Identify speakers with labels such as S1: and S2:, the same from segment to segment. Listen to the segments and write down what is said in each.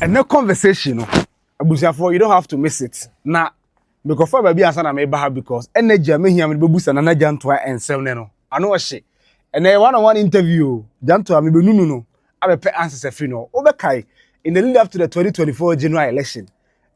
S1: And no conversation, abusiafo, you don't have to miss it. Now, because for baby answer na me ba because energy me here me be boost na Jantuah ensem ne no. I know she. And then one-on-one interview, Jantuah me be no. I be answers free no. Obekai in the lead up to the 2024 general election.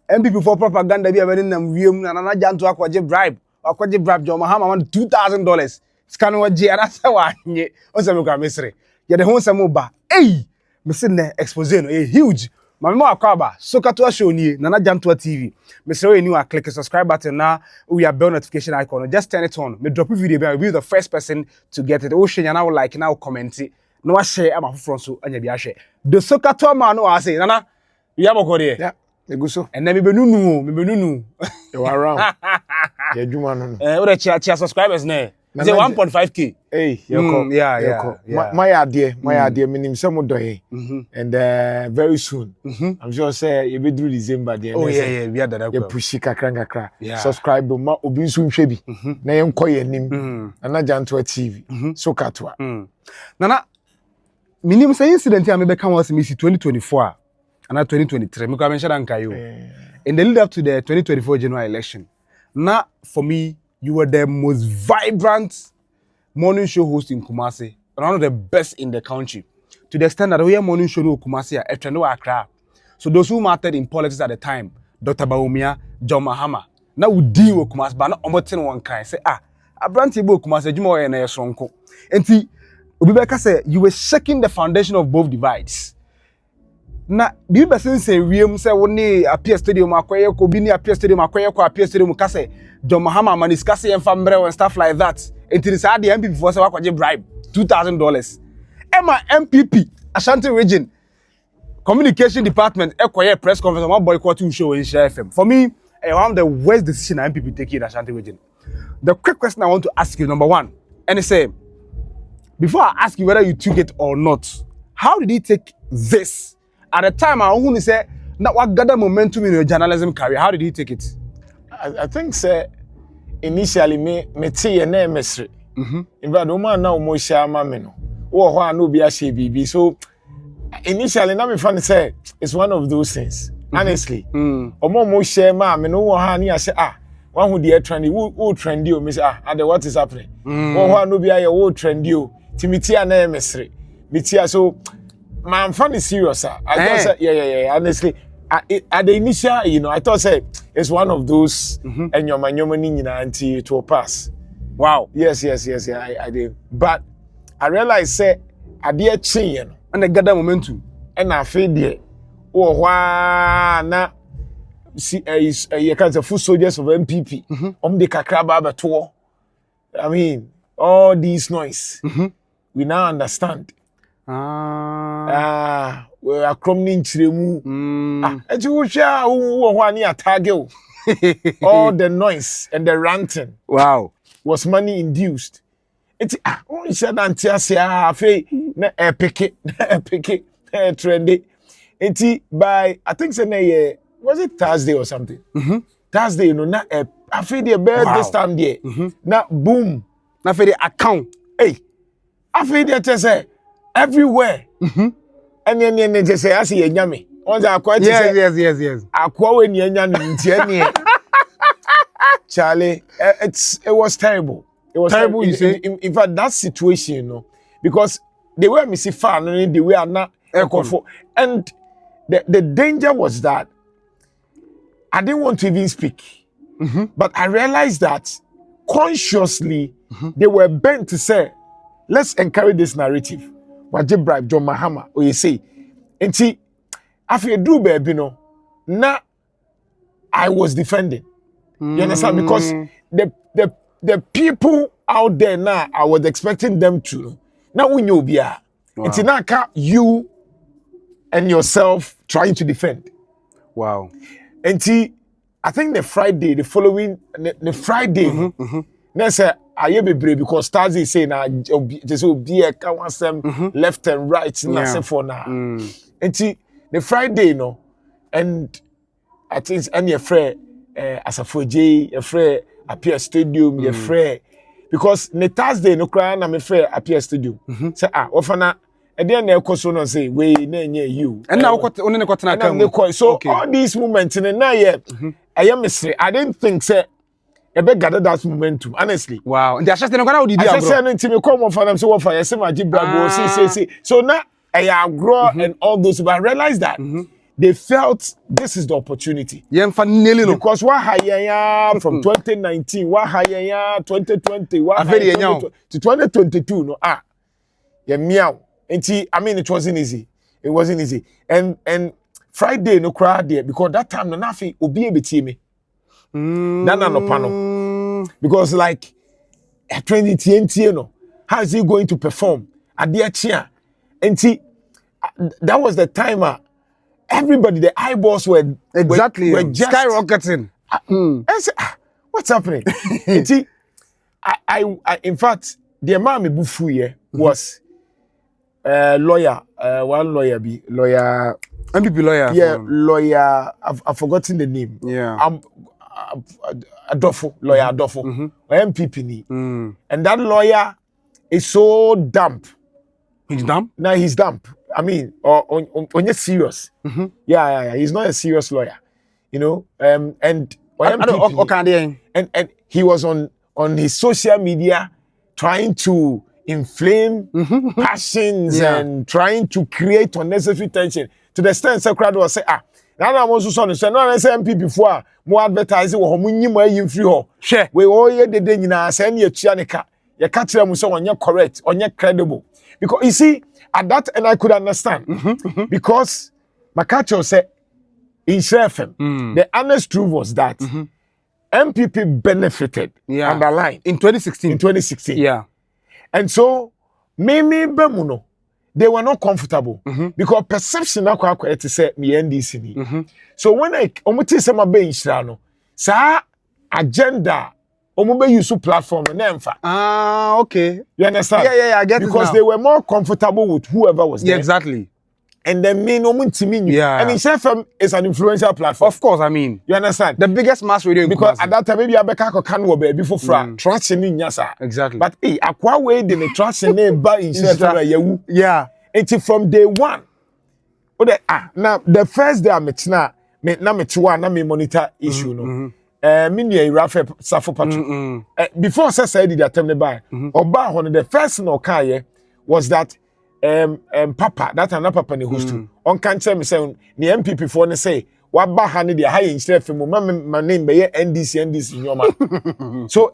S1: MPP for propaganda be abeni nam wiem na Jantuah kwaje bribe. Akwaje bribe John Mahama want $2,000. Scan wa je and say wa nye. On say me kwa mesre. Ya de ho nsem ba. Hey, me say na expose no huge. Mami mo akwaba so katoa show nie na Jantuah TV. Me say we new click the subscribe button now we have bell notification icon. Just turn it on. Me drop a video be be the first person to get it. O share now like now comment it. No wa share am front so anya bia share. The so katoa man no I say nana we have go there.
S2: Yeah, e go so.
S1: And then me be nunu.
S2: You are around. Yeah, juma no.
S1: We dey chia subscribers na. Say 1.5k.
S2: Hey, yeah. My idea minim say mo doye. And very soon. I'm sure say you be through December there.
S1: Oh yeah, we are that.
S2: You push kakra. Subscribe ma obi nso nhwe bi. Na yen koye nim. Na Jantuah TV. So katwa.
S1: Nana minim say incident here me be kan was me 2024 and 2023. Me ko mention anka yo. In the lead up to the 2024 general election. Now for me you were the most vibrant morning show host in Kumasi, one of the best in the country. To the extent that we have morning show in Kumasi, a trend Accra. So those who mattered in politics at the time, Dr. Baumia, John Mahama, now we deal with Kumasi, but not almost one kind. Say, a brand table Kumasi, you more in a sonko. And see, Ubibeka said you were shaking the foundation of both divides. Na bi person say wiem say woni appear stadium akoye ko bi ni appear stadium akoye ko appear stadium ka say John Mahama maniska say emfa mbre and stuff like that until say the MPP for say wakwaje bribe $2,000 Emma MPP Ashanti region communication department ekoye press conference one boycotting show in Jantuah FM. For me one of the worst decision MPP take in Ashanti region. The quick question I want to ask you, number one, and it say before I ask you whether you took it or not, how did he take this? At the time, I want to say that what gather momentum in your journalism career. How did he take it?
S2: I think say initially me tie na mesre. In fact, woman now mo share ma me no. Wo ho an obi a share bibi. So initially na me fan say it's one of those things. Honestly. Omo mo share ma me no wo ha ni a say one who dey trendy, who trendy o me say what is happening. Wo ho an obi a ye wo trendy o. Timiti na mesre. Mitia so man, funny serious, sir. I thought, say, yeah. Honestly, at the initial, I thought, say, it's one of those, and your money until it will pass.
S1: Wow.
S2: Yes, I did. But I realized, say, I did change,
S1: and I got that momentum,
S2: and I feel there. Oh, wow, na see, you can't say full soldiers of MPP. The kakraba tour. I mean, all these noise. We now understand. We are crumbling chiremu. All the noise and the ranting.
S1: Wow.
S2: Was money induced. It's epic trendy. It's by I think was it Thursday or something? Thursday, not I feel the bed this time there. Now boom.
S1: Now for the account.
S2: Hey, I feel that say everywhere. And then just say I see a nyame.
S1: Yes.
S2: Akwa when you nyame Charlie, it was terrible. It was terrible. You say, in fact, that situation, because they were missing fun, and they were not comfort. And the danger was that I didn't want to even speak, but I realized that consciously they were bent to say, let's encourage this narrative. What you bribe John Mahama, or you say, and see, after you do baby, now I was defending. You understand? Because the people out there now, I was expecting them to. Now we know it's not you and yourself trying to defend.
S1: Wow.
S2: And see, I think the Friday, the following, the Friday, they say, I be brave because Thursday say now just be a count left and right in for now. And see, the Friday, and I think any afraid as a 4J, afraid appear stadium, afraid because the Thursday no cry na me afraid appear stadium. Say often And then they so no say we you.
S1: And now what
S2: so all these moments in now I am mystery. I didn't think say I beg gather that momentum honestly.
S1: Wow. And just no kana odi
S2: I say no me come for them so what for you say my bribe see. So now I grow and all those but I realized that they felt this is the opportunity. Because what higher from 2019, what higher 2020, what higher to 2022 no yeah meow. I mean it wasn't easy. It wasn't easy. And Friday no crowd there because that time no nothing obi ebeti me. Nana no panel. Because like 2020 no how is he going to perform at the chia? And that was the time everybody, the eyeballs were just
S1: skyrocketing.
S2: I said, what's happening? I in fact, the man me bufu here was lawyer, one lawyer
S1: MPP lawyer.
S2: Yeah, lawyer. I've forgotten the name.
S1: Yeah.
S2: Adolfo, lawyer Adolfo, MPP ni. And that lawyer is so damp.
S1: He's damp?
S2: Now he's damp. I mean, on you serious. Yeah. He's not a serious lawyer, you know. And he was on his social media trying to inflame passions and trying to create unnecessary tension to the extent that crowd was say now I'm also son so no say MP before more advertising wo mo nyima yin free ho hwe we all ye de nyina say na yatua ne ka ye ka kire mu so onye correct onye credible because you see at that and I could understand because Makacho said in FM the honest truth was that MPP benefited underline
S1: in 2016
S2: yeah and so Mimi Bemuno they were not comfortable because perception na kwa to say me NDC ni so when I omuti say my be inshira no sa agenda omube use platform na emfa
S1: okay
S2: you understand
S1: yeah I get
S2: because
S1: it
S2: they were more comfortable with whoever was there
S1: exactly
S2: and then me no muntimi and FM is an influential platform
S1: of course I mean
S2: you understand
S1: the biggest mass radio
S2: because at that time maybe Abeka ko kan wo be before fra trust ni nyasa
S1: exactly
S2: but akwa we de the trust ni ba in FM yawu
S1: it's
S2: from day one now the first day I met na me monitor issue no me near Rafa Safo Patro before say did attempt the buy oba hono the first no car was that papa that another papa ne host on can tell me say the MPP for ne say wa ba ha ne the high in chef mu my name be NDC nyoma so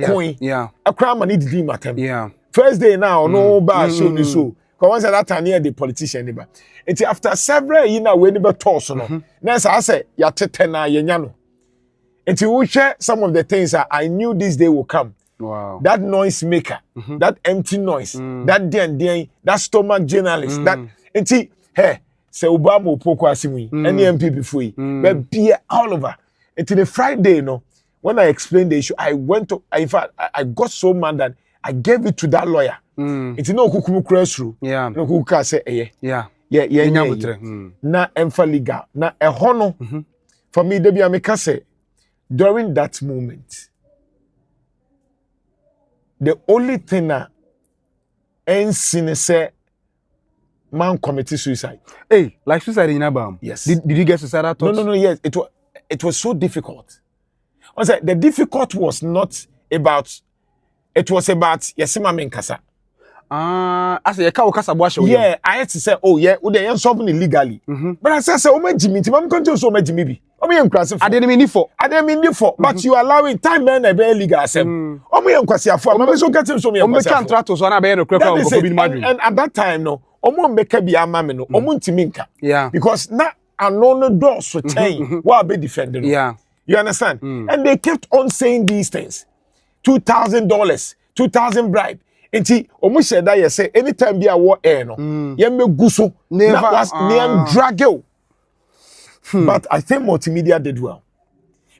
S2: coin akra money did matter first day now no ba show ni so because that time near the politician neighbor it after several years now we never toss no na say ya tete na yenya no it will share some of the things that I knew this day will come.
S1: Wow.
S2: That noise maker, that empty noise, that that stomach journalist, that enti hey, say Obama poko asimu, any MP before but be all over. Until the Friday, no, when I explained the issue, I went to in fact I got so mad that I gave it to that lawyer. It's no kukumu cross through.
S1: Yeah.
S2: No kuka say
S1: yeah.
S2: Na emfa legal. Na hono for me debi ameka say during that moment the only thing that ain't say man committed suicide.
S1: Hey, like suicide in Abam.
S2: Yes.
S1: Did you get suicidal thoughts?
S2: No. Yes, it was so difficult. I said the difficult was not about. It was about yesima menkasa.
S1: I say yeka okasa boasho.
S2: Yeah, I had to say, oh yeah, we dey solving illegally. But I said, oh my Jimmy, I'm going to so my Jimmy be. I didn't mean for. But you allowing time man a be legal asem. Oh me nkwasi afo. I'm so getting so me nkwasi.
S1: Contract so na be no crepra
S2: and at that time no, omo mbeka bi ama me no, omo ntimi nka.
S1: Yeah.
S2: Because na anono door so chain, what be defending.
S1: Yeah.
S2: You understand? And they kept on saying these things. $2,000, 2,000 bribe. Enti omo said that you say anytime be a war air no ye me guso never was near drag. But I think multimedia did well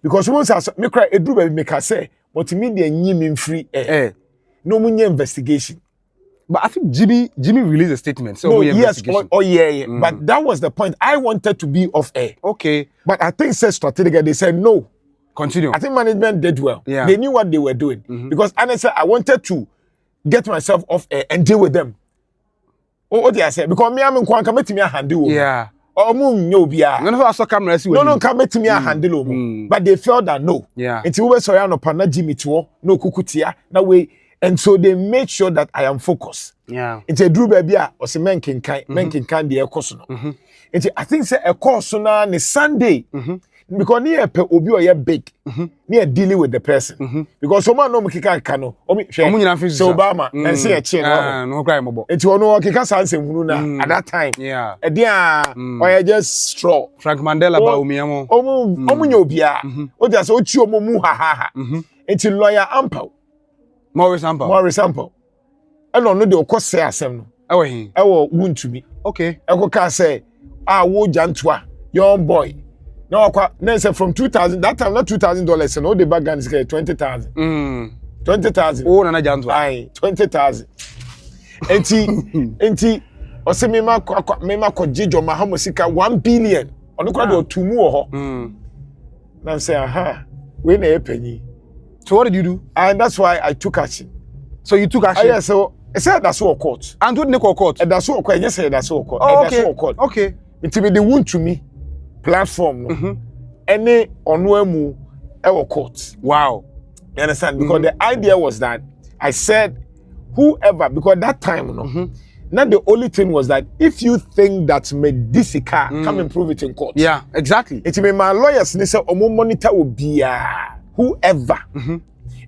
S2: because once I me cry edu baby make say multimedia nyim free air no munye investigation.
S1: But I think Jimmy released a statement. So
S2: no, yes, yeah. But that was the point. I wanted to be off air.
S1: Okay.
S2: But I think said strategically they said no.
S1: Continue.
S2: I think management did well.
S1: Yeah.
S2: They knew what they were doing because honestly I wanted to get myself off air and deal with them. What do I say? Because me, I'm in Kwanka, met me a handle.
S1: Yeah.
S2: Or moon, no, be a.
S1: None of us saw cameras.
S2: No, come met me a handle. But they felt that no.
S1: Yeah.
S2: It's always so on Pana Jimmy to no kukutia, no way. And so they made sure that I am focused.
S1: Yeah.
S2: It's a Drew baby or some men can the air course. It's I think say a course on a Sunday. Because near pe obi or big near dealing with the person because someone no kika kano so Obama and say a chain
S1: no cry mobo
S2: it will no kika sanse hunu na at that time
S1: yeah
S2: e dia or just straw
S1: Frank Mandela ba omiamo
S2: omu nya obia o just o chi omu mu ha it lawyer ample
S1: Morris ample
S2: and no de o say asem no
S1: ewo hin
S2: ewo wuntumi
S1: okay
S2: e ko ka say wo Jantuah young boy. No, say from 2000 that time not $2,000 and all the bag guns get 20,000. 20,000.
S1: Oh, na Jantuah.
S2: Aye, 20,000. Enti o se me ma ko jijo ma hamusika 1 billion. Ono kwa do tumu ho. Na say aha, we na epenyi.
S1: So what did you do?
S2: And that's why I took action.
S1: So you took action?
S2: Yeah, so I said that's what court.
S1: And what did court?
S2: That's what court. Yes, that's what court.
S1: Oh,
S2: That's what court.
S1: Okay.
S2: It be the wound to me. Platform no any onwemu ewo court.
S1: Wow.
S2: You understand? Because the idea was that I said whoever, because that time not the only thing was that if you think that medicine come and prove it in court.
S1: Yeah, exactly.
S2: It mean my lawyers they say omo monitor will be whoever.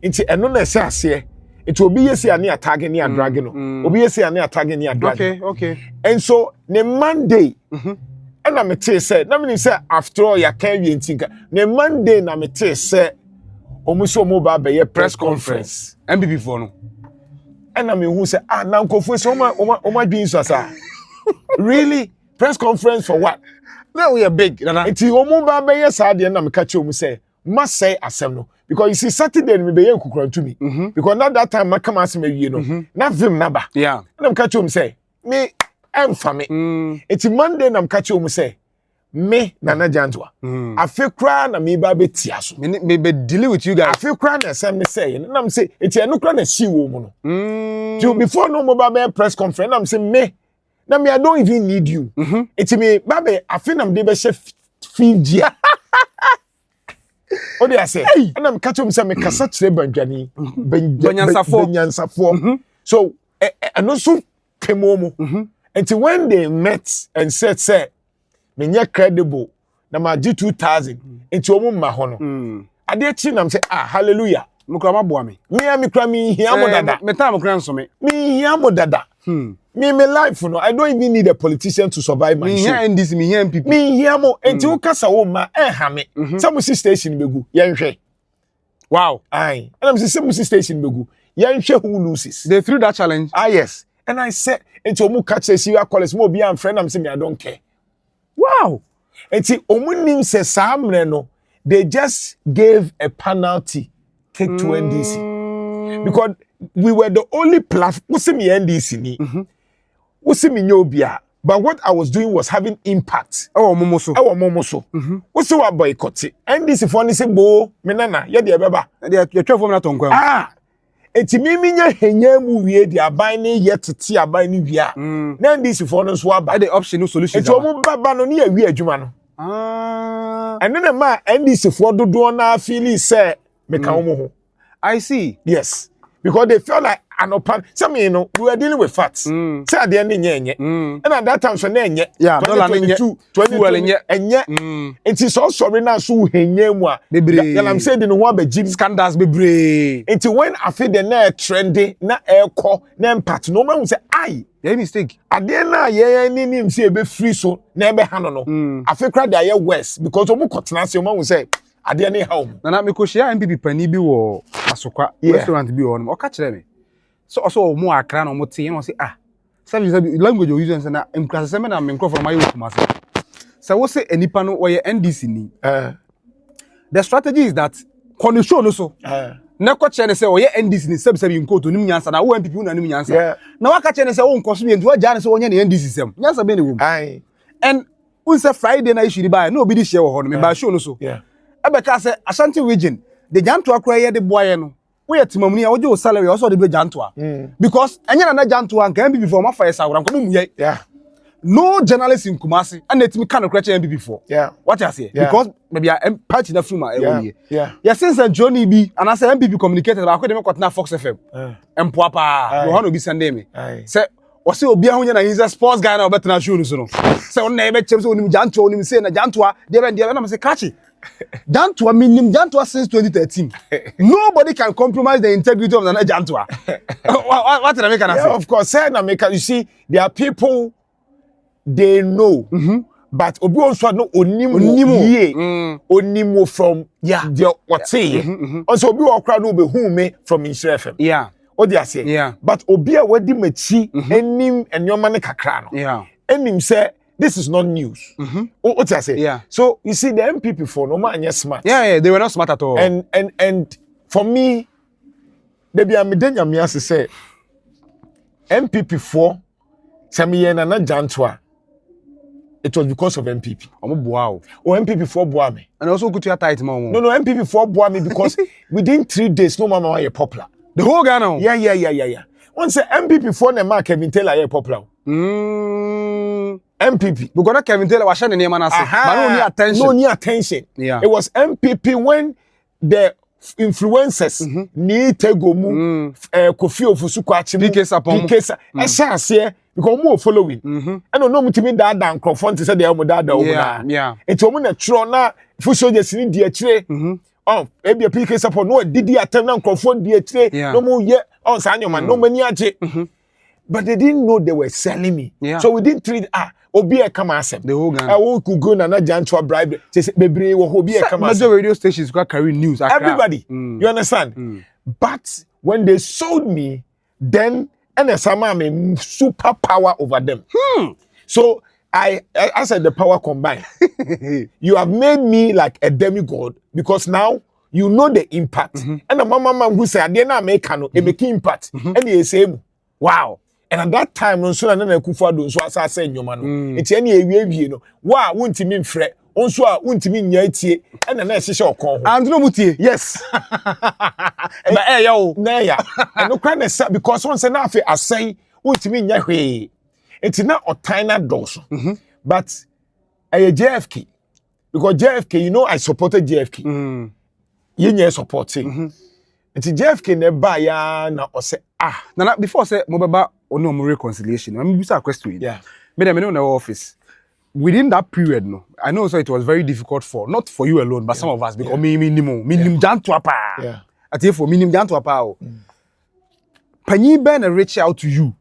S2: It's eno say ase it will be yes ani attack ni dragging no. Obi yes ani attack ni dragging.
S1: Okay.
S2: And so the Monday and I me say, na me say after all ya can you think. The Monday na me say, omuso mo ba be press conference.
S1: MPP for no.
S2: And I who say na nkofo so oma doing so asa. Really? Press conference for what?
S1: Now we are big.
S2: Enti omo ba be sa de na me ka che omu say, must say asem no. Because you see Saturday me be yen to me. Because not that time I come as me you know. Na vim naba.
S1: Yeah.
S2: And I'm catch omu say, me I'm family. It's Monday na mkachi omu say me Nana Jantuah. I feel cry na me ba betia so.
S1: Me be deal with you guys.
S2: I feel cry na say me say. Na I'm say it's no cry na she wo mu no. Till before no mo ba press conference na I'm say me na me I don't even need you. It's me ba I feel na me be chef fiji. O dey say. And I'm catch omu say me kasa kire banjani. Banyansafo. So and also kemomo. And when they met and said, say, me nye credible, na ma ji 2,000, and to omu mahono. Ade chi na say, hallelujah.
S1: Mukrama boa me.
S2: Me kra me hia mo dada.
S1: Me time kra nso me.
S2: Me hia mo dada. Me life no, I don't even need a politician to survive my shit.
S1: Me hia NDC, me hia MPP.
S2: Me hia mo, enti wo kasa wo ma ha me. Samusi station begu, yenhwe.
S1: Wow.
S2: Aye. And I'm say Samusi station begu, yenhwe who loses.
S1: They threw that challenge.
S2: Yes. And I said, into omu catch say you college mo be am friend am say me I don't care. Wow. Enti omu nim say samre no, they just gave a penalty kick to NDC. Because we were the only platform. We see me NDC ni. We see me nyobia. But what I was doing was having impact.
S1: Oh momoso.
S2: We see what boycott. NDC for ni say bo me nana ye de beba.
S1: They your 12 na tonkwa.
S2: Eti mimi nya henya mu wie di aban ne yetete aban ne wia na ndisi for no so aba
S1: the option no solution
S2: eti omu baba no ne ya wi adwuma no ene na ma ndisi for dodo na feel say me ka omu ho.
S1: I see.
S2: Yes, because they felt like an open. Some you know we were dealing with facts. Say at the end nye. And at that time so na nye.
S1: Yeah, dollar nye.
S2: 2020 enye. It is so sorry na so henye mu a. Yeah, I'm saying the no one be Jim
S1: scandals bebre.
S2: Until when I feel the na trendy na airco na impact no man say aye.
S1: Yeah, mistake.
S2: At the end na ye ni say be free so na be hano no. I feel cry dey west because omo kotena say omo say ade na home. Na
S1: me ko share MPP pani bi wo Asokwa restaurant bi wo no. O ka kire me. So also mo akra no mo tie no say service language you use na impress say me na me from my home say. So we say enipa no we NDC ni. The strategy is that condition no so. Na ko kire say we NDC ni service bi nko to nim nyansa na wo MPP na nim nyansa. Na wa ka kire say wo nko so bi nti wa ja ne say wo nya ne NDC sem. Nyansa be ne wo. And we say Friday na issue buy no be this share wo ho no me ba show no so. Abeka say Ashanti region the Jantuah kra ye de boy no we are timamuni ojo your salary also the be Jantuah because enya na Jantuah nka MPP for ma fire sawra nko mu ye no journalist in Kumasi and let me kind of correct MPP for what I say because maybe I party na film yeah since Johnny B and I say MPP communicated about dem kwatna Fox FM empoapa no hano bi sande me say o say obi ahonya na he's a sports guy na obetna show no so no say on na e be chem say onim Jantuah onim say na Jantuah dey na say catch Jantuah minim Jantuah since 2013 nobody can compromise the integrity of the Jantuah what did I make an say
S2: of course say na make you see there are people they know but obi onso no onimo from the what say also obi okra no be hu me from Nhyira FM o dey say but obi a wadi machi enim enyoma ne kakra no enim say this is not news what I say so you see the MPP for no man smart
S1: they were not smart at all
S2: and for me they be amedenya me as say MPP for samiye na Jantuah it was because of MPP.
S1: Wow.
S2: Oh, MPP for Boame.
S1: And also go to your tight mom.
S2: No, MPP for Boame because within 3 days, no mama are popular.
S1: The whole Ghana.
S2: Yeah. Once MPP for the mark Kevin Taylor are popular. MPP.
S1: Because Kevin Taylor was shining name and but no need attention.
S2: No need attention.
S1: Yeah.
S2: It was MPP when the influencers need to go mu Kofi Ofusu-Kwakye PK Esa because more following and no mutimi da microphone to say the omo da omo it's omo na tro na fu soldiers ni di akire oh e be PK support no didi atem na microphone di akire no mo ye on sa anyoma no mani age but they didn't know they were selling me so we didn't treat obi e come asem
S1: the whole Ghana
S2: won could go na Jantuah bribe say bebre wo obi e come asem
S1: major radio stations go carry news
S2: everybody you understand but when they sold me then and a some super power over them. So I said the power combined. You have made me like a demigod because now you know the impact. And the mama who said, "I didn't make impact." And he say, "Wow." And at that time, on so na kufa do so I say nyoma no. It's any ewie no. Wow, won't mean fret. Also, won't mean nyaitie. And the next show come.
S1: And no mutie.
S2: Yes.
S1: But yo,
S2: na and no kind of because once na afi asai won't mean nyahwe. It's not a tiny dose. But a JFK because JFK, you know, I supported JFK. You supporting. It's JFK ne ba ya na o say
S1: na before say mo baba ono mo reconciliation. I mean, a question.
S2: Yeah.
S1: Me dem in the office. Within that period, no, I know so it was very difficult for not for you alone, but some of us because minimum Jantuah pa.
S2: Yeah.
S1: I tell you for minimum Jantuah pa. Panyi Ben reach out to you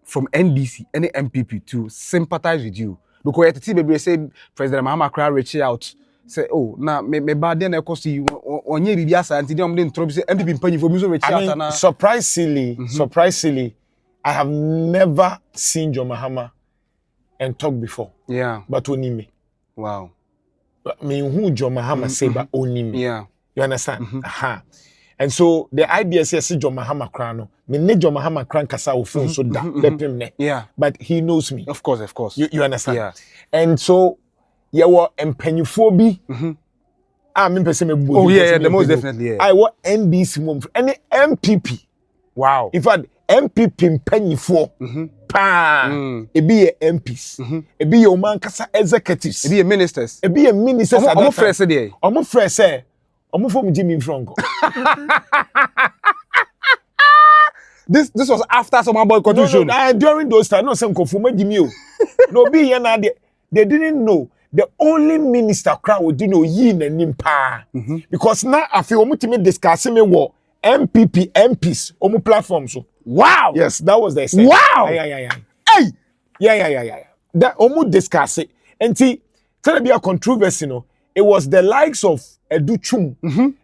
S1: from NDC, any MPP to sympathize with you because at the time baby say President Mahama Kra reach out say oh na me bad then cost you onye bibia sa anti dem dey trouble say MPP panyi for me so reach out na
S2: surprisingly I have never seen John Mahama and talk before.
S1: Yeah.
S2: But only me.
S1: Wow.
S2: I mean, who John Mahama say, but only me.
S1: Yeah.
S2: You understand? And so the idea is, yes, John Mahama Krano. Me ne John Mahama Kran kasa ofun so da.
S1: Yeah.
S2: But he knows me.
S1: Of course.
S2: You understand?
S1: Yeah.
S2: And so, you were empenyufobi. Me person me.
S1: Oh yeah, the most definitely. Yeah.
S2: I want NDC mom. Any MPP.
S1: Wow.
S2: In fact, MPP mpenyufo. It be a MPs. It be your man kasa executives.
S1: It be a ministers.
S2: It be a ministers.
S1: I'm fresh there.
S2: I'm fresh there. I'm from Jimmy Franco.
S1: This was after some boy contribution.
S2: No, during those times, no some confirm Jimmy. No be here now. They didn't know. The only minister crowd would know yin and nimpa. Because now I feel we discussing me what MPP MPs on platform so.
S1: Wow.
S2: Yes, that was the extent.
S1: Wow.
S2: Yeah. Hey. Yeah. That almost discuss it. And see, tell be a controversy, no. It was the likes of Educhum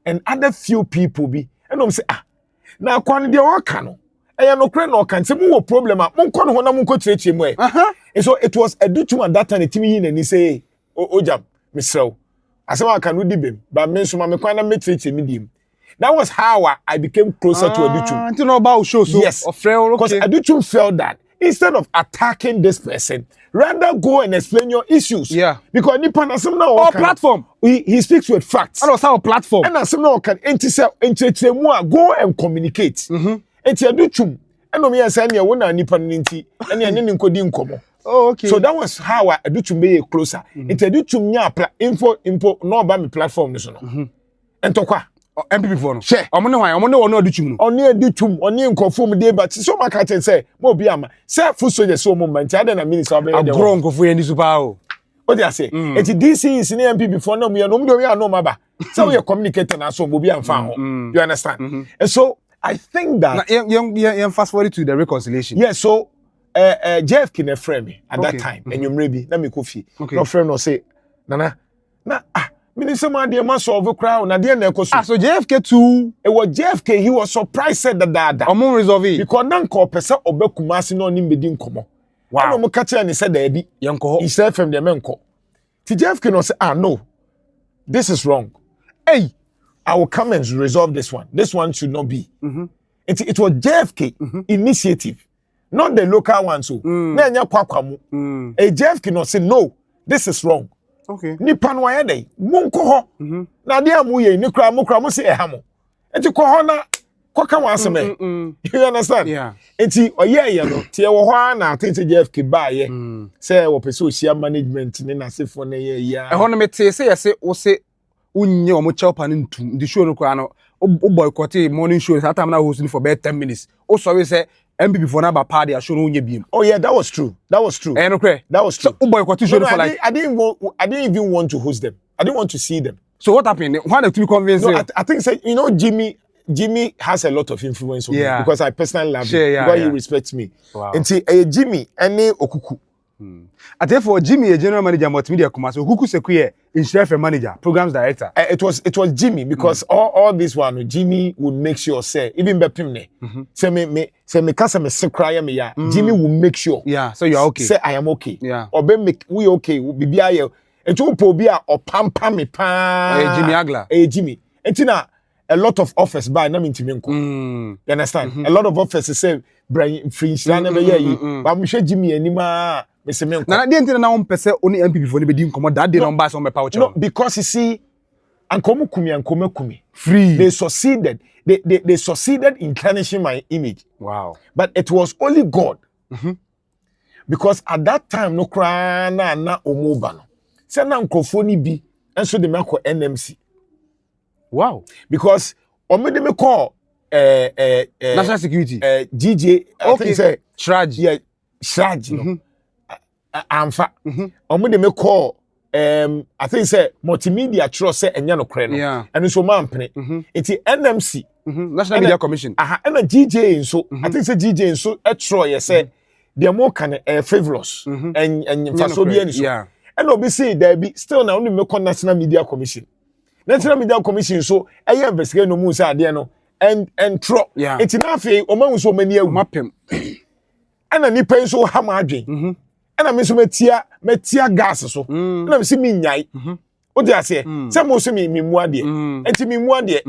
S2: and other few people be. And I'm say now kwani de waka no. E no kre no kan say mo problem a mo nko no ho na mo nko tirechi mo e. And so it was Educhum at that time etimi yin ani say ojam misrew. Asema aka no dibem, but me so ma me kwan na me tirechi me dim. That was how I became closer to Educhum.
S1: You know about show so
S2: yes.
S1: Because
S2: Educhum felt that instead of attacking this person, rather go and explain your issues.
S1: Yeah.
S2: Because nipa na some now
S1: or platform.
S2: He speaks with facts.
S1: And also our platform.
S2: And some now can go and communicate. Enti adu chum. And no me say na wona nipa nti. And ya ne nkodi nkomo.
S1: Oh, okay.
S2: So that was how I adu chum be closer. Enti adu chum nya info no ba me platform so no. Entokwa
S1: MPP for no.
S2: Share.
S1: Omo ne hwan, omo ne wono adu chum no.
S2: Oni adu chum, oni nkofo mu dey but so maka ten say mo bi ama. Say full soldier so mo man. Tia na minister obe dey.
S1: Agro nkofo ye ndi super o.
S2: What do you say? It's DC is in MPP for no me no we are no maba. So we are communicating na so mo bi amfa ho. You understand? And so I think that
S1: you fast forward to the reconciliation.
S2: Yeah, so JFK na frame me at that time and you maybe let me go fi. No frame no say nana minister man dey man solve crowd na dey na ekoso.
S1: So JFK too.
S2: It was JFK, he was surprised said that
S1: omo resolve it
S2: because nan ko pesa obekumasi no ni medi nkomo. Wow. No catch and said there be
S1: yanko.
S2: He said from the menko. JFK no say no. This is wrong. Hey, I will come and resolve this one. This one should not be. It was JFK initiative, not the local one. So, a JFK no say no. This is wrong.
S1: Okay.
S2: Nipa no aye dey. Munko ho. Na dey amu ye ni kra mo say ehamo. Enti ko ho na ko ka wan aseme. You understand?
S1: Yeah.
S2: Enti oye no tie wo ho na think JFK ba ye. Say wo pese osia management ni na sefo na ye ya.
S1: E ho no mete say yese wo say unye omo chelpa ni ntum. The show no kwa no o boycott morning show that time na host for about 10 minutes. O sorry say MPP for na ba party show no unye biem.
S2: Oh yeah, that was true. That was true.
S1: No cray.
S2: That was true.
S1: So boycott show for like
S2: I didn't even want to host them. I didn't want to see them.
S1: So what happened? Why not to be convinced?
S2: No, I think say you know Jimmy has a lot of influence on me because I personally love him because he respects me.
S1: Wow.
S2: And see Jimmy any Okuku.
S1: I therefore Jimmy a general manager multimedia Kumasi Okuku Sekuye Jantuah FM manager programs director.
S2: It was Jimmy because all this one Jimmy would make sure say even bepim ne say me kasa me sekra me ya Jimmy will make sure
S1: so you are okay
S2: say I am okay
S1: or
S2: make we okay bibi aye etu po bi a opampa me pa
S1: Jimmy Agla
S2: Jimmy entina a lot of offers by na mintimi nko you understand a lot of offers say Brian Fringe na be ye but me hwe Jimmy anima
S1: na dey ntina na won pese oni MPP for ne be di nkomo that day no mba so me pa
S2: no because you see ankomu kumi
S1: free
S2: they succeeded they succeeded in tarnishing my image.
S1: Wow.
S2: But it was only God because at that time no kra na omoba no say na nkrofo ni bi enso de me call NMC.
S1: Wow.
S2: Because omede me call
S1: national security
S2: GJ I think say Shraj no amfa omede me call I think say multimedia trust say enya no kre no and so mampene iti NMC
S1: National Media Commission
S2: and GJ so I think say GJ so etro ye say they more can frivolous and faso bi ani so and obi say there be still na only me call National Media Commission so eye investigate no mu say ade no and tro iti na fe o ma so mani awu
S1: mapem
S2: and ani pen so ha ma adwen and me so metia gas so na me si mi nyai o ti ase say mo so mi mu ade enti mi mu ade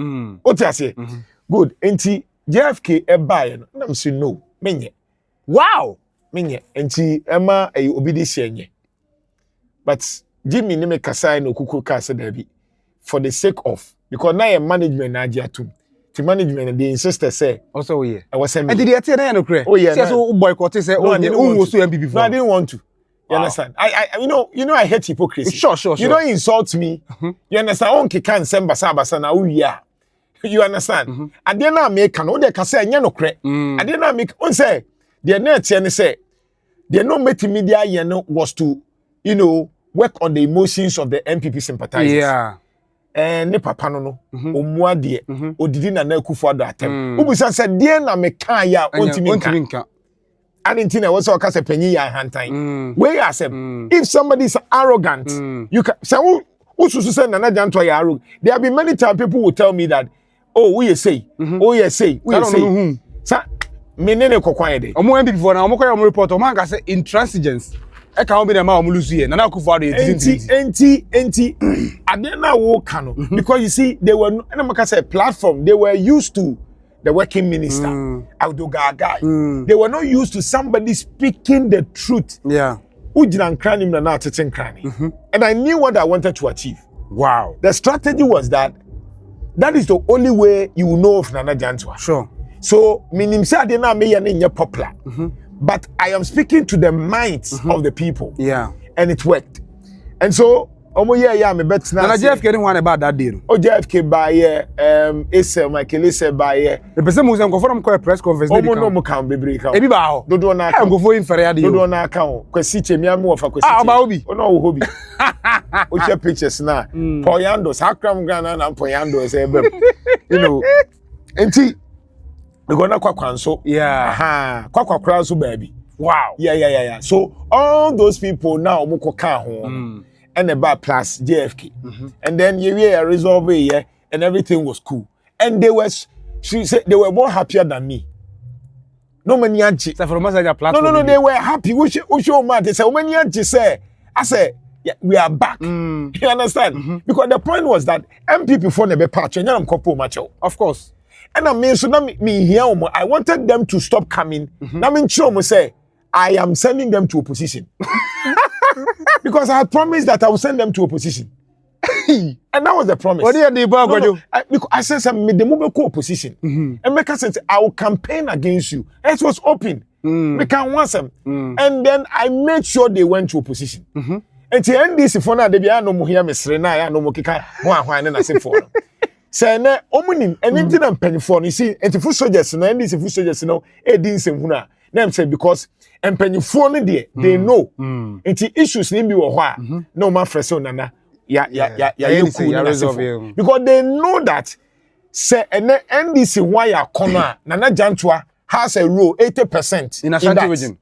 S2: o ti ase good enti JFK e buy no na me say no menye
S1: wow
S2: menye enti ema obi di hyenye but Jimmy ne me kasai no kuku ka say there be for the sake of because na management na agiatum the management they insisted say
S1: also here
S2: I was saying
S1: and did you tell na no cre say so boycott say
S2: no,
S1: who so MPP for
S2: no I didn't want to you understand I you know I hate hypocrisy
S1: sure
S2: you don't insult me you understand on can send basa na uya you understand I didn't na make no dey ka say nya no cre I didn't na make on say the net here say the no multimedia here no was to work on the emotions of the MPP sympathizers ne papa no omua de odidi na akufo ado atem obusa se de na meka ya ontimi nka anintina wo so ka se panyi ya hantan we asem if somebody is arrogant you can say ususu say na Jantuah ya arrogant there have been many times people will tell me that we say we say sa menene kokwan de
S1: omo MPP for na omo koy omo report omo anga say intransigence e ka obi na ma omo lusu ye na akufo ado
S2: enti ade na wo ka no because you see they were say platform they were used to the working minister, Audogaga. They were not used to somebody speaking the truth.
S1: Yeah.
S2: And I knew what I wanted to achieve.
S1: Wow.
S2: The strategy was that is the only way you will know of Nana Jantuah.
S1: Sure.
S2: So, minim say ade na me ye popular. But I am speaking to the minds of the people.
S1: Yeah.
S2: And it worked. And so, me bet na.
S1: Na JFK didn't want about that deal.
S2: Oh, JFK by Michael Ese by
S1: the person who go for a press conference.
S2: No mo kan bebre kan.
S1: Ebi ba ho.
S2: Dodo na kan.
S1: Go for inferior deal.
S2: Dodo na kan. Kwesi chemiamu of kwesi.
S1: Oba obi.
S2: Oh no obi. O share pictures na. Poyando, Sakram Ghana na Poyando say bem. You know. Enti we gonna kwakwanso.
S1: Yeah.
S2: Aha. Kwakwanso baby.
S1: Wow.
S2: Yeah. So all those people now moko kan ho. And about plus JFK. And then you resolve it, and everything was cool. And she said they were more happier than me. No many anchi. No, they were happy. We show man. They said, many anchi say, I said, yeah, we are back. You understand? Because the point was that MPP for never patch and I'm couple macho.
S1: Of course.
S2: And I mean, so now me here, I wanted them to stop coming. Now me say, I am sending them to opposition. Because I had promised that I would send them to opposition. And that was the promise.
S1: What did you
S2: I said, the mobile opposition. And make us say, I will campaign against you. It was open. We can want them. And then I made sure they went to opposition. And to end this, if I no more here, Miss Rena, no more kika, and I say for them. Say, no, omunim, and then I'm penny for you see, and if you suggest, and this if you suggest, it didn't say, them say because and pennyphone there they know the issues need be no man fresh nana because they know that say and NDC why corner Nana Jantuah has a role 80%
S1: in Ashanti region.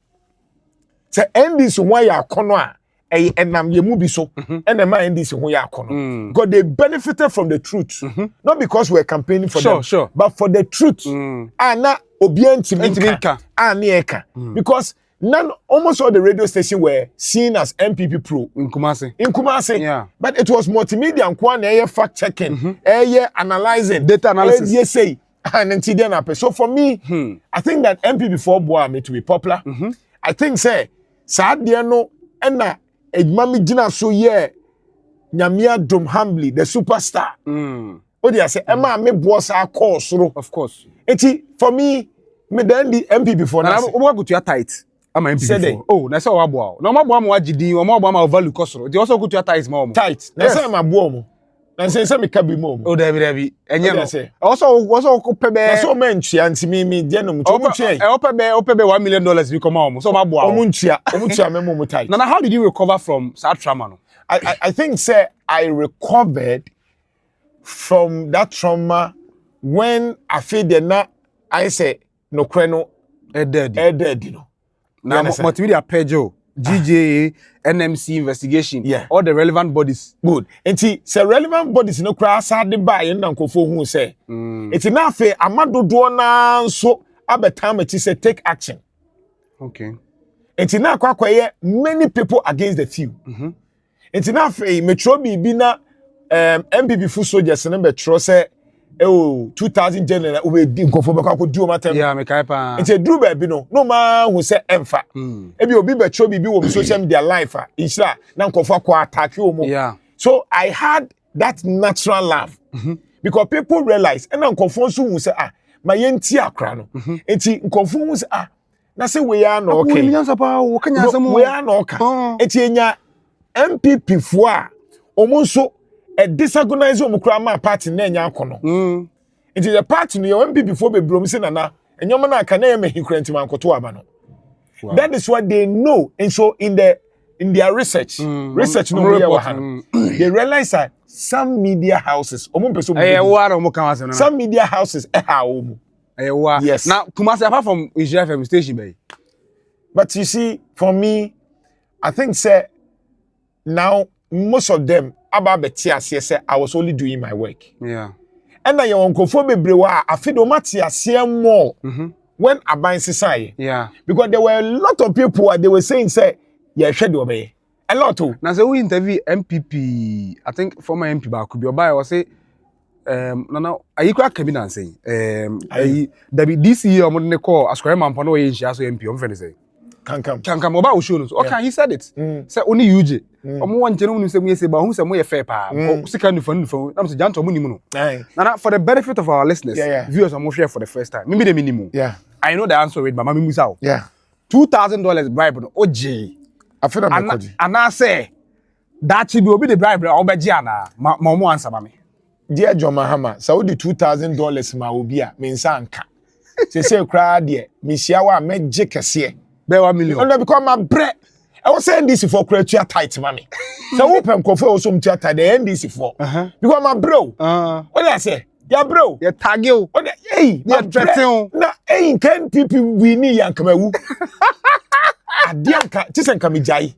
S2: Say NDC why corner and nam ye mubi so and the man NDC why corner because they benefited from the truth not because we're campaigning for them but for the truth and not Obiantiminka because almost all the radio stations were seen as MPP pro
S1: in Kumasi.
S2: Yeah. But it was multimedia and one fact checking, analyzing,
S1: data analysis.
S2: Yes, say and then so for me, I think that MPP for boy me to be popular. I think say sad dear no and na mami jina so Nyamia Dom Humbly the superstar. Oh dear say Emma me boss our course
S1: of course.
S2: For me then the MP before
S1: now what go to your tight am MP before oh na say wabo no mo boa mo agidi o mo boa ma value kosoro they also go to your tight mo
S2: tight na say ma boa mo na say me ka bi mo
S1: oh David enye no also ko pebe
S2: na so man tua nti me je no mo tua
S1: o pebe $1 million bi come mo so ma boa
S2: o mo tua me mo tight
S1: now how did you recover from that trauma no
S2: I think say I recovered from that trauma when I feel that I say no kreno
S1: dead
S2: you know
S1: now multimedia pejo GJA NMC investigation all the relevant bodies
S2: good enti say relevant bodies no kra asade ba ye nankofo hu say enti na afi amadodo na so abetam ati say take action
S1: okay
S2: enti na akwaye many people against the few enti na afi metro bi na MPP full soldiers na betro say 2000 general we din nkofo be kwa du o matem
S1: me kai pa
S2: it's a drew baby no ma hu say emfa e bi obi betro bi wo social media life insha na nkofo kwa attack o mo so I had that natural love because people realize and nkofo so hu say ma yenti akra no enti nkofo hu say na say we are no okay
S1: we
S2: are no okay enti enya MPP fo omo so a disorganized ma party na nya akono into the party no your MPP before be brom say na enyoma na aka na e mehikrenti man koto aba no that is what they know and so in their research no they realize that some media houses some media houses yes
S1: now Kumasi apart from Nhyira FM station bay
S2: but you see for me I think say now most of them about betia say I was only doing my work. And I won confo bebre wa afido matia say more when aban sisai. Because there were a lot of people they were saying say yeah hwe de obey. A lot of.
S1: Now say we interview MPP I think former MP ba could be oba was say Nana, are you quite cabin and saying, this year, I'm going to call a square man, Pano, and she has MP, I'm going to say. Can come about shows. Okay, he said it. Say only UJ. One gentleman said, we say, but who's a more fair pa? Second phone, I'm a Jantuah minimum. Now, for the benefit of our listeners, viewers are more share for the first time. Maybe the minimum. Yeah. I know the answer with my mommy Musao. Yeah. $2,000 bribe on OJ. I feel and I say that should be the bribe or Bajiana. Mamo answer, mammy. Dear John Mahama, so the $2,000 ma will be a means anka. Say, cry, dear, Miss Yawa made Jackass. There 1 million. And I become my bread. I was saying this for creature tight, mommy. So open coffee or some theater, the end this for. Because my bro. What did I say? Yeah, bro. Yeah, tag you. Hey, yeah, dreadful. Now, 10 people we need Yankamawu. A dear cat, Tisan Kamijai.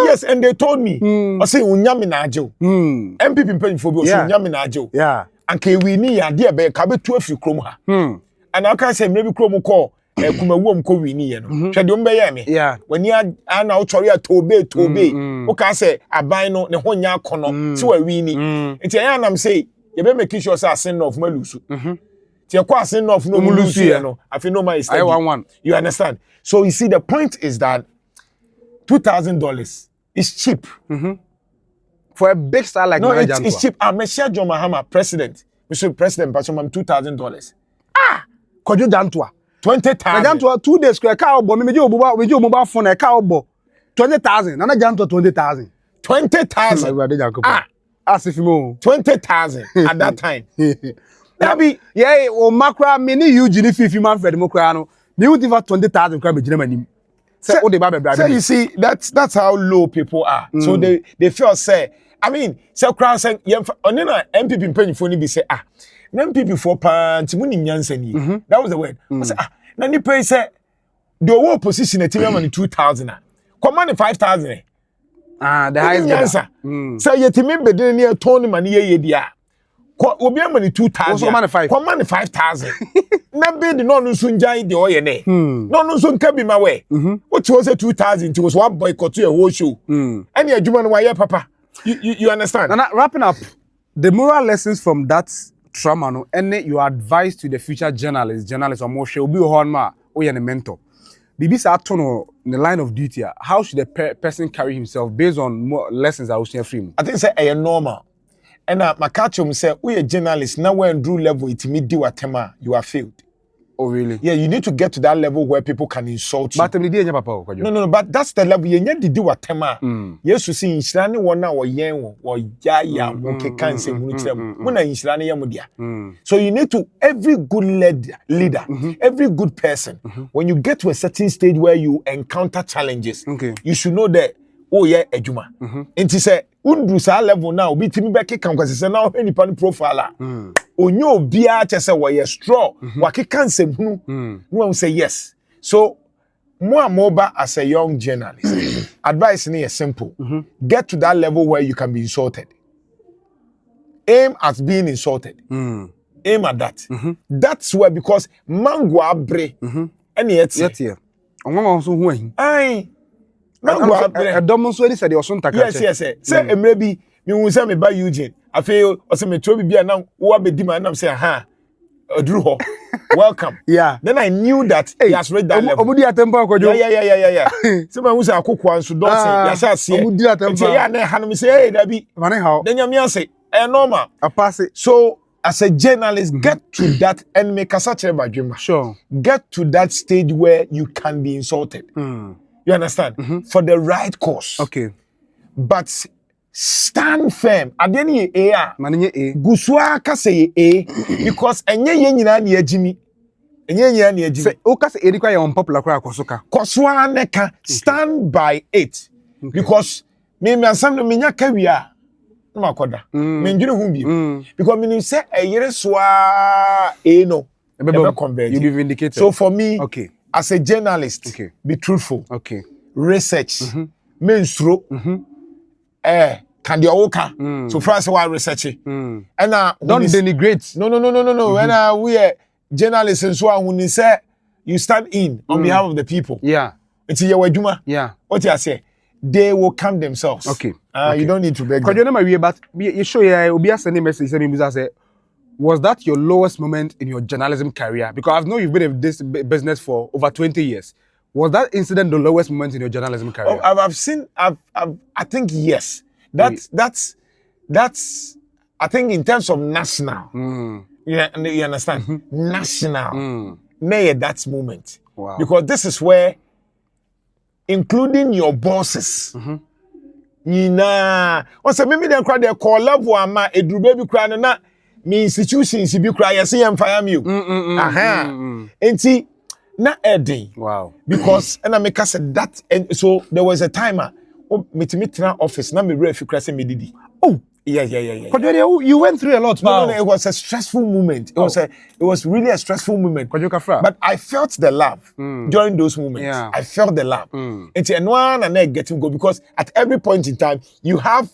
S1: Yes, and they told me, I say, Unyaminajo. MPP paying for Unyaminajo. Yeah. And can we need a dear bear, Cabe 12 you chroma. And I can say, maybe chromo call. Kuma wom ko wini no hwede umbe ye me wani ana utori atobe o ka say aban no ne honya akono ti wa wini nti ya nam say ye be make sure say asin of malusu ti ye kwa asin of no malusu ye no afi no ma is you understand. So you see, the point is that $2,000 is cheap for a big star like Jantuah. It's cheap. I'm John Mahama president, Mr. President, but I'm $2,000 kojo Jantuah 20,000. Jantuah 2 days square car obo me mobile phone e car obo 20,000. Nana Jantuah 20,000. 20,000. As if you 20,000 at that time. That be o makra mini huge ni 50 man for democrat no. Me would give 20,000 kwa be gina manim. Say o de ba be. So you see, that's how low people are. So they feel say, I mean, say crowd say onina MPP mpanyifo ni be say MPP for pants muni nyansa ni. That was the word. I say na ni pay say the whole position at money 2,000. Come on 5,000. The highest answer. So yetimi be dey near turn money ye dia. Obi money 2,000. Come on 5,000. Na be the no nso njai de oye ne. No nso nka bi ma we. What was 2,000? It was one boycott to a whole show. Any adwuma no why papa. You understand? And wrapping up the moral lessons from that trauma no and you advise to the future journalists or more shall be ma or a mentor. Bibi sa no in the line of duty. How should a person carry himself based on more lessons I was share free? I think say a normal. And my catch say we a journalist now when Drew level it me do atema you are failed. Oh really? Yeah, you need to get to that level where people can insult you. But no, but that's the level you need to do atema. Yes, you see inshirani wona wo yen wo ya mo ke kan se hunu tirem. Mo na inshirani ya mo dia. So you need to every good leader, every good person, when you get to a certain stage where you encounter challenges, you should know that oh yeah ejuma. Enti say undru sa level now bi timi be keka kwase say now any pan profile onyo bia che say we straw wakeka nsem hunu no say yes. So more moba as a young journalist advice ni is simple. Get to that level where you can be insulted. Aim at being insulted. Aim at that. That's where, because mango abre any yet here onwa so hu ahin ai yes. Say maybe me won say me ba Eugene. I feel o say me tro bibia na wo abedi man na say Oduru welcome. Yeah. Then I knew that he has read that level. Omudi atempa akojo. Yeah. Say man who say akoko anso don say ya say ase. Omudi atempa. Yeah, na han me say hey that be. Mane how. Then you say normal. I pass it. So as a journalist, get to that and make a such a bad. Sure. Get to that stage where you can be insulted. You understand? For the right cause. Okay. But stand firm. Adeni A. Manenye A. Guswa ka say A because enye ye nyina na agimi. Enye nyina na agimi. Say o ka say A kwa ye unpopular kwa kosoka. Koswa neka stand by it. Because me ansam no menya ka wi a na makoda. Me ndwene hu bi. Because me say eyere swa A no. Ebe convert. You be vindicated. So for me, okay. As a journalist, be truthful. Okay. Research. Menstro. Can you oka? So first while researching. And don't denigrate. No. When we are journalists and so on, when you say you stand in on behalf of the people. Yeah. It's your wajuma. Yeah. What you say? They will come themselves. Okay. You don't need to beg. Because you know my way, but you show you will be sending message. Say Was that your lowest moment in your journalism career? Because I know you've been in this business for over 20 years. Was that incident the lowest moment in your journalism career?
S2: I've seen. I think yes. That's. I think in terms of national. You understand? National. May that moment.
S1: Wow.
S2: Because this is where, including your bosses. Also maybe they cry they call level ama edru baby cry na me institutions be cry yes yam fire me. Enti na eden.
S1: Wow.
S2: Because and I make us that, and so there was a timer. Me office na me refi cry say me didi. Oh, yeah.
S1: But you went through a lot.
S2: No, it was a stressful moment. It was really a stressful moment. But I felt the love during those moments.
S1: Yeah.
S2: I felt the love. It's a one and then getting go because at every point in time you have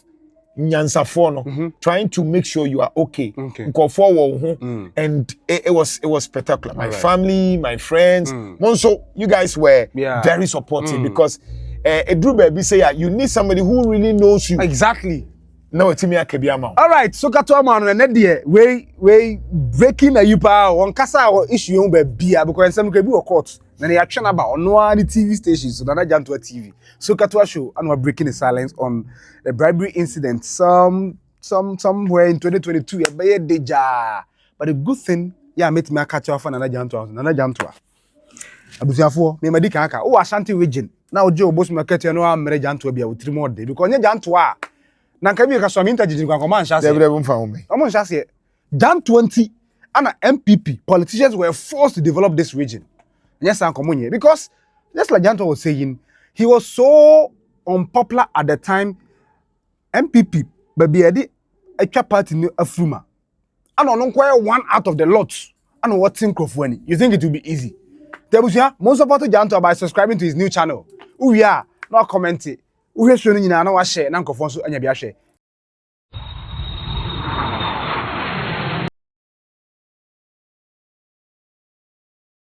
S2: nyansafono trying to make sure you are okay. Go forward, and it was spectacular. My family, my friends, also you guys were very supportive because Edru baby say you need somebody who really knows you.
S1: Exactly.
S2: No, it's me akabiama.
S1: All right, so Jantuah man na dey we breaking a yupa on kasa issue yon be because some can be court. Na they action about on one TV stations so na Jantuah TV. So Jantuah show and we're breaking the silence on the bribery incident somewhere in 2022 be deja. But the good thing make me catch off on Jantuah. Abusiafo me madi kan aka o Ashanti region. Na ojo boss market no am Jantuah bia with 3 more day because Jantuah na nka bi ka so minta jiji kwa man shase.
S2: Debre bum fa me.
S1: Omo shase. Jan 20 and MPP politicians were forced to develop this region. Yes, Ankomunye because just like Jantuah was saying, he was so unpopular at the time. MPP baby edi etwa party ni afruma. And on one out of the lot. And what think of when you think it will be easy. Tebusia, most support Jantuah by subscribing to his new channel. We are not commenting. We are showing you na share na nkofo so anya bia share.